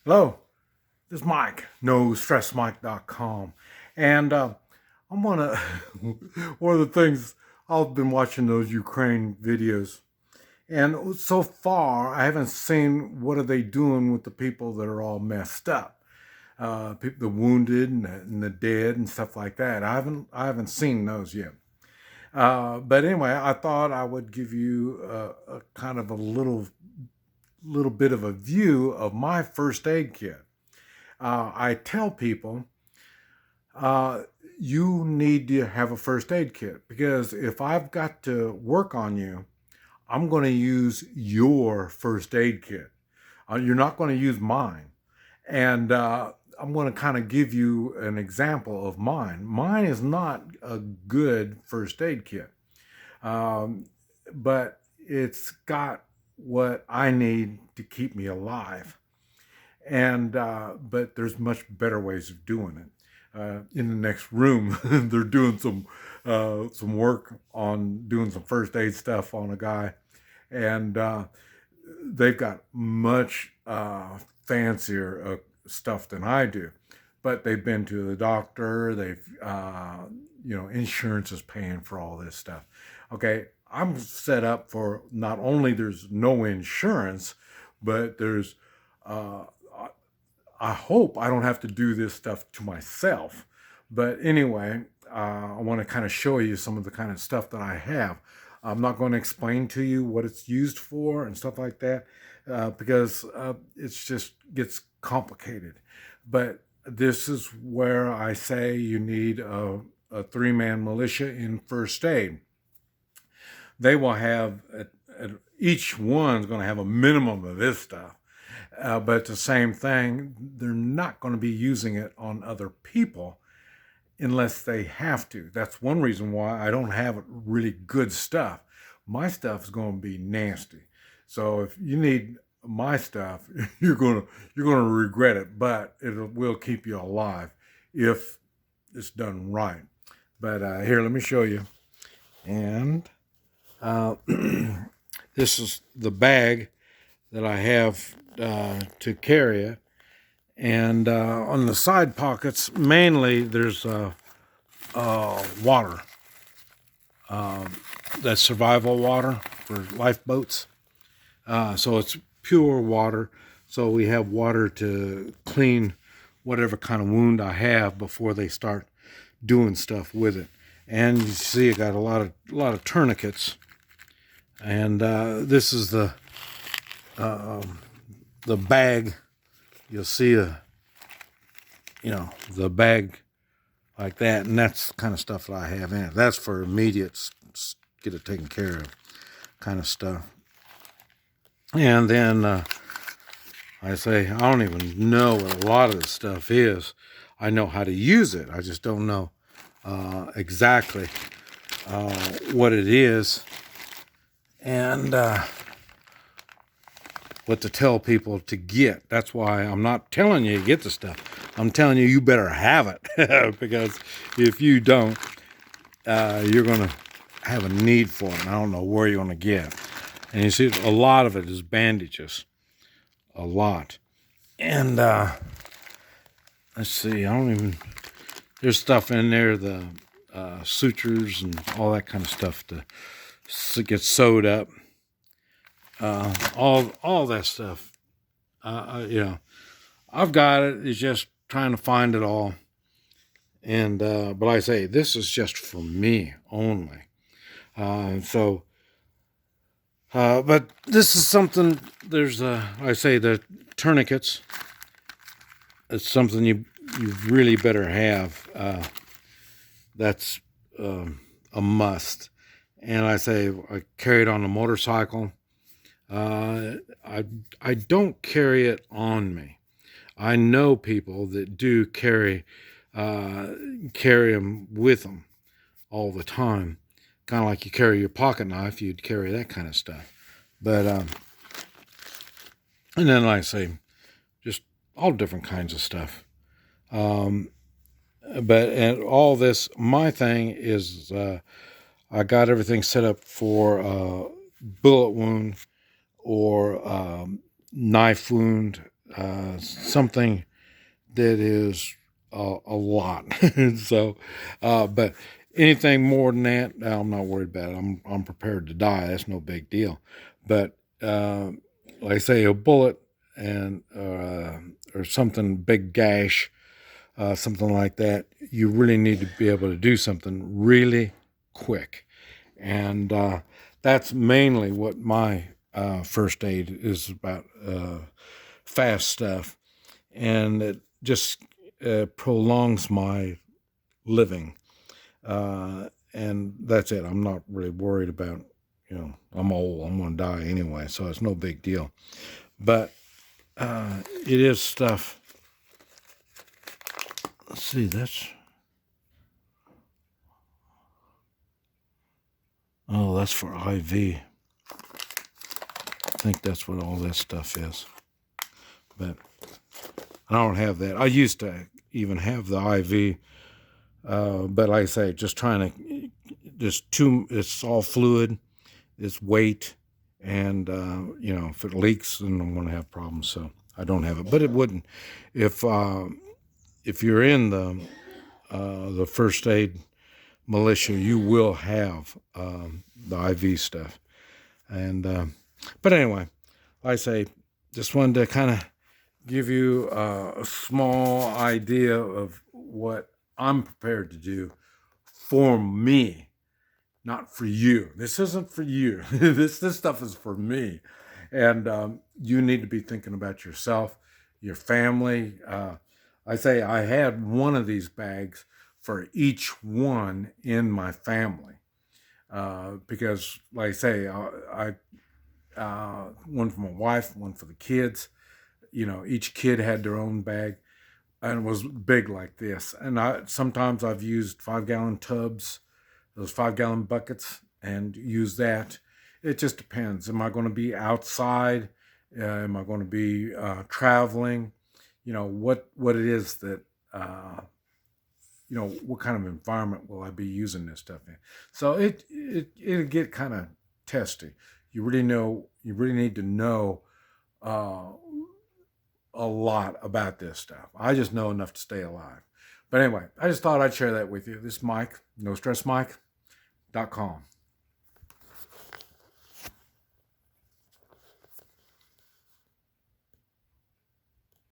Hello, this is Mike, NoStressMike.com. And I'm gonna, one of the things, I've been watching those Ukraine videos. And so far, I haven't seen what are they doing with the people that are all messed up. People, the wounded and the dead and stuff like that. I haven't seen those yet. But anyway, I thought I would give you a kind of a little bit of a view of my first aid kit. I tell people uh, you need to have a first aid kit because if I've got to work on you, I'm going to use your first aid kit. You're not going to use mine. And I'm going to kind of give you an example of mine. Mine is not a good first aid kit, um, but it's got what I need to keep me alive. And but there's much better ways of doing it. In the next room, they're doing some work on doing some first aid stuff on a guy, and they've got much fancier stuff than I do. But they've been to the doctor. Insurance is paying for all this stuff. Okay, I'm set up for not only there's no insurance, but there's uh, I hope I don't have to do this stuff to myself. But anyway, I want to kind of show you some of the kind of stuff that I have. I'm not going to explain to you what it's used for and stuff like that because it's just gets complicated. But this is where I say you need a three-man militia in first aid. They will have, each one's going to have a minimum of this stuff. But it's the same thing, they're not going to be using it on other people unless they have to. That's one reason why I don't have really good stuff. My stuff is going to be nasty. So if you need my stuff, you're gonna regret it, but it will keep you alive if it's done right. But here, let me show you. And uh, this is the bag that I have to carry it. And on the side pockets, mainly there's water. That's survival water for lifeboats. So it's pure water. So we have water to clean whatever kind of wound I have before they start doing stuff with it. And you see, I got a lot of tourniquets. And this is the bag. You'll see the bag like that, and that's the kind of stuff that I have in it. That's for immediate, get it taken care of kind of stuff. And then I say, I don't even know what a lot of this stuff is. I know how to use it. I just don't know exactly what it is and what to tell people to get. That's why I'm not telling you to get the stuff. I'm telling you, you better have it because if you don't, you're going to have a need for it. And I don't know where you're going to get. And you see, a lot of it is bandages. A lot. And let's see, there's stuff in there, the sutures and all that kind of stuff to get sewed up. All that stuff. I've got it. It's just trying to find it all. And but I say this is just for me only. But this is something. There's I say the tourniquets. It's something you really better have. That's a must. And I say I carry it on a motorcycle. I don't carry it on me. I know people that do carry them with them all the time. Kind of like you carry your pocket knife, you'd carry that kind of stuff. But and then like I say, just all different kinds of stuff. And all this, my thing is, I got everything set up for bullet wound or knife wound, something that is a lot. So, but anything more than that, I'm not worried about it. I'm prepared to die. That's no big deal. But like I say, a bullet and or something, big gash, something like that, you really need to be able to do something really quick. And that's mainly what my first aid is about, fast stuff. And it just prolongs my living. And that's it. I'm not really worried about, I'm old, I'm going to die anyway, so it's no big deal. But it is stuff. Let's see, that's for IV. I think that's what all this stuff is. But I don't have that. I used to even have the IV, but like I say, just trying to, it's all fluid, it's weight, and if it leaks, then I'm going to have problems. So I don't have it, but it wouldn't if you're in the first aid militia, you will have the IV stuff. And but anyway, like I say, just wanted to kind of give you a small idea of what I'm prepared to do for me, not for you. This isn't for you. This stuff is for me. And you need to be thinking about yourself, your family. I say I had one of these bags for each one in my family. Because, like I say, I one for my wife, one for the kids. Each kid had their own bag, and it was big like this. And sometimes I've used 5-gallon tubs, those 5-gallon buckets, and use that. It just depends. Am I going to be outside? Am I going to be traveling? What it is that what kind of environment will I be using this stuff in? So it'll get kind of testy. You really need to know a lot about this stuff. I just know enough to stay alive. But anyway, I just thought I'd share that with you. This is Mike, NoStressMike.com.